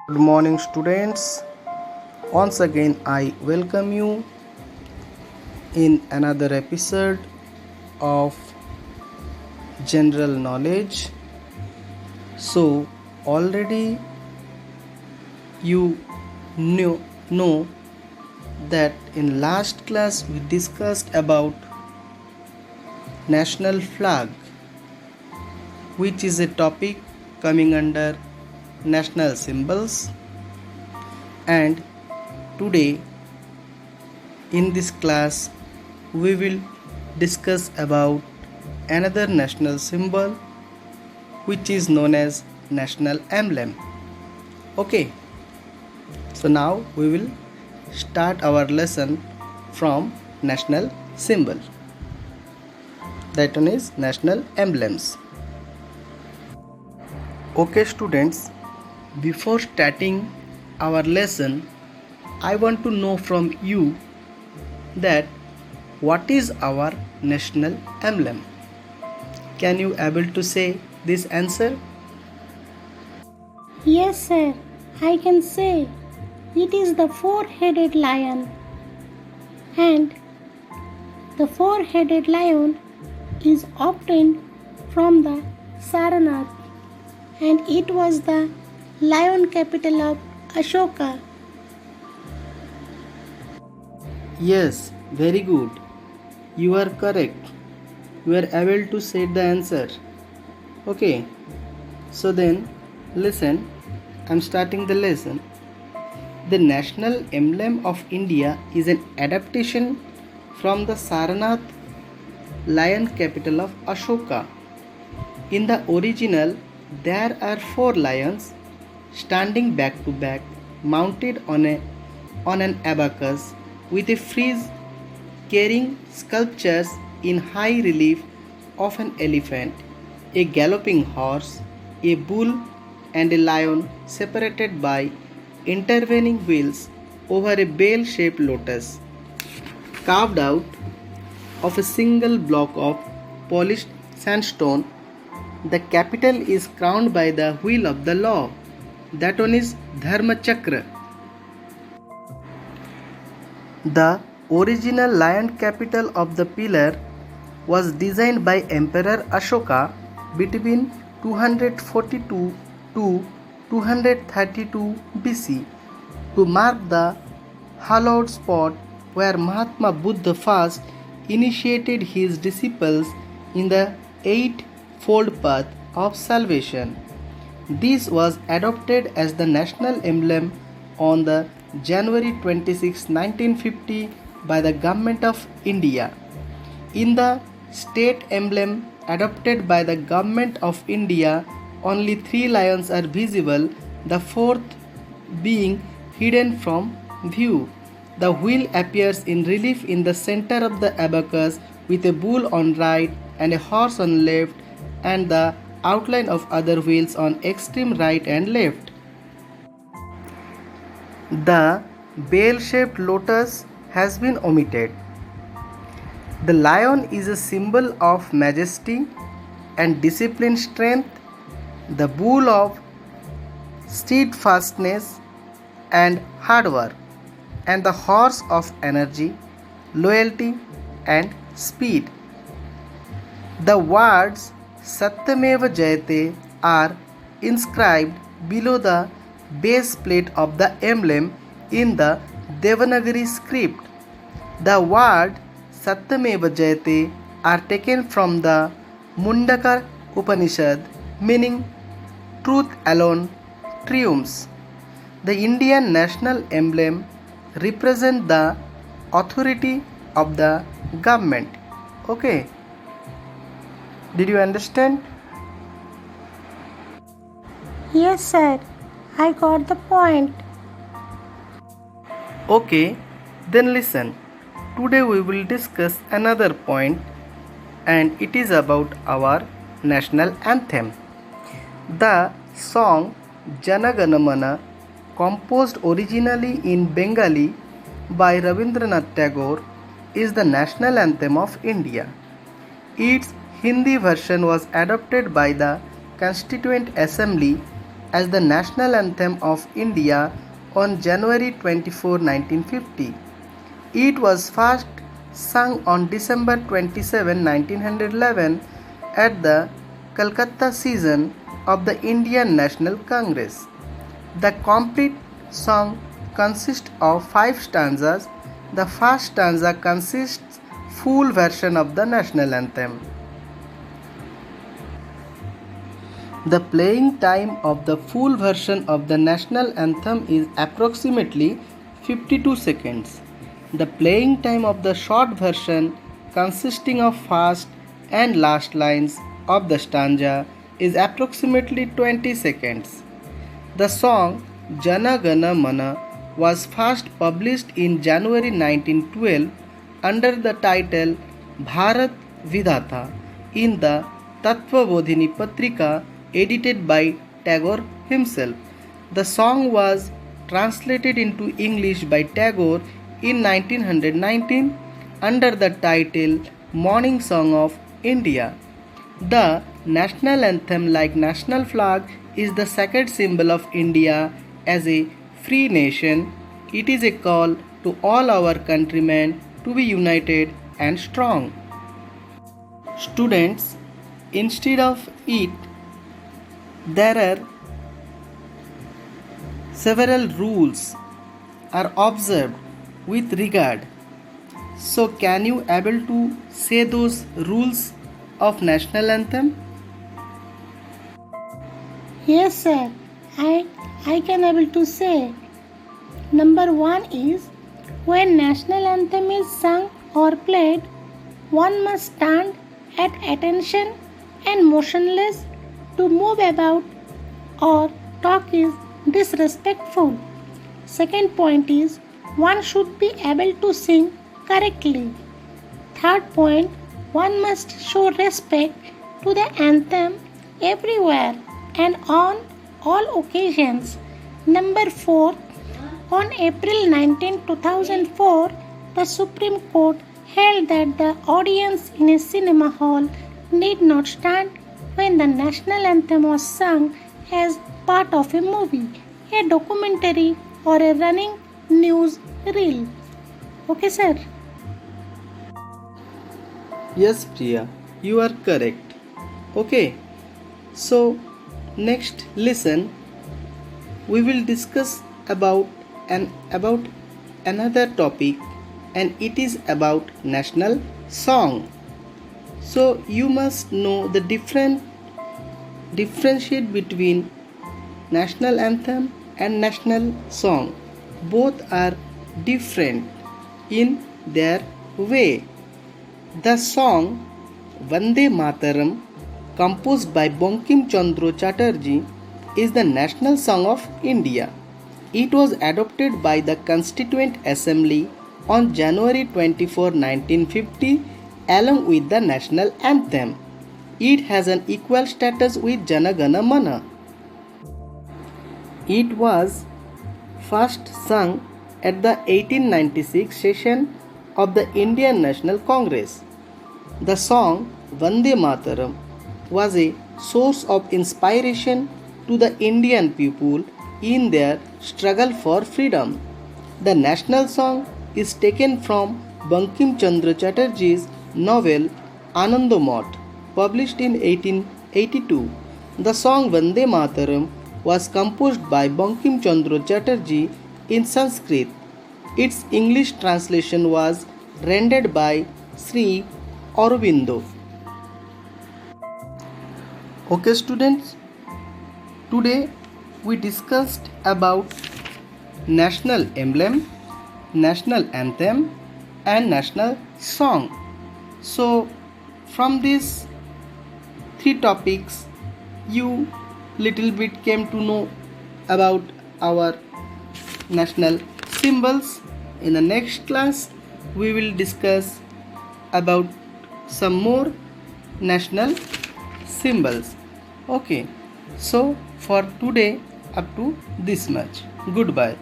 Good morning, students. Once again, I welcome you in another episode of General Knowledge. So, already you know that in last class we discussed about national flag, which is a topic coming under national symbols, and today in this class we will discuss about another national symbol which is known as national emblem. Okay, so now we will start our lesson from national symbol, that one is national emblems. Okay students, before starting our lesson, I want to know from you that what is our national emblem. Can you able to say this answer? Yes, sir, I can say it is the four-headed lion. And the four-headed lion is obtained from the Saranath, and it was the lion capital of Ashoka. Yes, very good. You are correct. You are able to say the answer. Okay, so then listen, I'm starting the lesson. The national emblem of India is an adaptation from the Saranath lion capital of Ashoka. In the original, there are four lions standing back to back, mounted on an abacus with a frieze carrying sculptures in high relief of an elephant, a galloping horse, a bull, and a lion separated by intervening wheels over a bell-shaped lotus, carved out of a single block of polished sandstone. The capital is crowned by the wheel of the law. That one is Dharma Chakra. The original lion capital of the pillar was designed by Emperor Ashoka between 242 to 232 BC to mark the hallowed spot where Mahatma Buddha first initiated his disciples in the eightfold path of salvation. This was adopted as the national emblem on the January 26, 1950 by the Government of India. In the state emblem adopted by the Government of India, only three lions are visible, the fourth being hidden from view. The wheel appears in relief in the center of the abacus with a bull on right and a horse on left, and the outline of other wheels on extreme right and left. The bell-shaped lotus has been omitted. The lion is a symbol of majesty and disciplined strength, the bull of steadfastness and hard work, and the horse of energy, loyalty, and speed. The words Satyameva Jayate are inscribed below the base plate of the emblem in the Devanagari script. The word Satyameva Jayate are taken from the Mundaka Upanishad, meaning truth alone triumphs. The Indian national emblem represents the authority of the government. Okay. Did you understand? Yes, sir, I got the point. Okay, then listen. Today we will discuss another point, and it is about our national anthem. The song Jana Gana Mana, composed originally in Bengali by Rabindranath Tagore, is the national anthem of India. Its Hindi version was adopted by the Constituent Assembly as the national anthem of India on January 24, 1950. It was first sung on December 27, 1911 at the Calcutta session of the Indian National Congress. The complete song consists of 5 stanzas. The first stanza consists full version of the national anthem. The playing time of the full version of the national anthem is approximately 52 seconds. The playing time of the short version, consisting of first and last lines of the stanza, is approximately 20 seconds. The song Jana Gana Mana was first published in January 1912 under the title Bharat Vidhata in the Tattvabodhini Patrika edited by Tagore himself. The song was translated into English by Tagore in 1919 under the title Morning Song of India. The national anthem, like national flag, is the sacred symbol of India as a free nation. It is a call to all our countrymen to be united and strong. Students, instead of it, there are several rules are observed with regard. So can you able to say those rules of national anthem? Yes, sir. I can able to say. Number 1 is when national anthem is sung or played, one must stand at attention and motionless. To move about or talk is disrespectful. Second point is one should be able to sing correctly. Third point, one must show respect to the anthem everywhere and on all occasions. Number 4, on April 19, 2004, the Supreme Court held that the audience in a cinema hall need not stand when the national anthem was sung as part of a movie, a documentary, or a running news reel. Okay, sir? Yes, Priya, you are correct. Okay, so next listen, we will discuss about another topic, and it is about national song. So you must know the differentiate between national anthem and national song. Both are different in their way. The song Vande Mataram, composed by Bankim Chandra Chatterjee, is the national song of India. It was adopted by the Constituent Assembly on January 24, 1950, along with the national anthem. It has an equal status with Jana Gana Mana. It was first sung at the 1896 session of the Indian National Congress. The song Vande Mataram was a source of inspiration to the Indian people in their struggle for freedom. The national song is taken from Bankim Chandra Chatterjee's novel Anandomot, published in 1882. The song Vande Mataram was composed by Bankim Chandra Chatterjee in Sanskrit. Its English translation was rendered by Sri Aurobindo. Okay, students, today we discussed about national emblem, national anthem, and national song. So from these 3 topics, you little bit came to know about our national symbols. In the next class, we will discuss about some more national symbols. Okay, so for today, up to this much. Goodbye.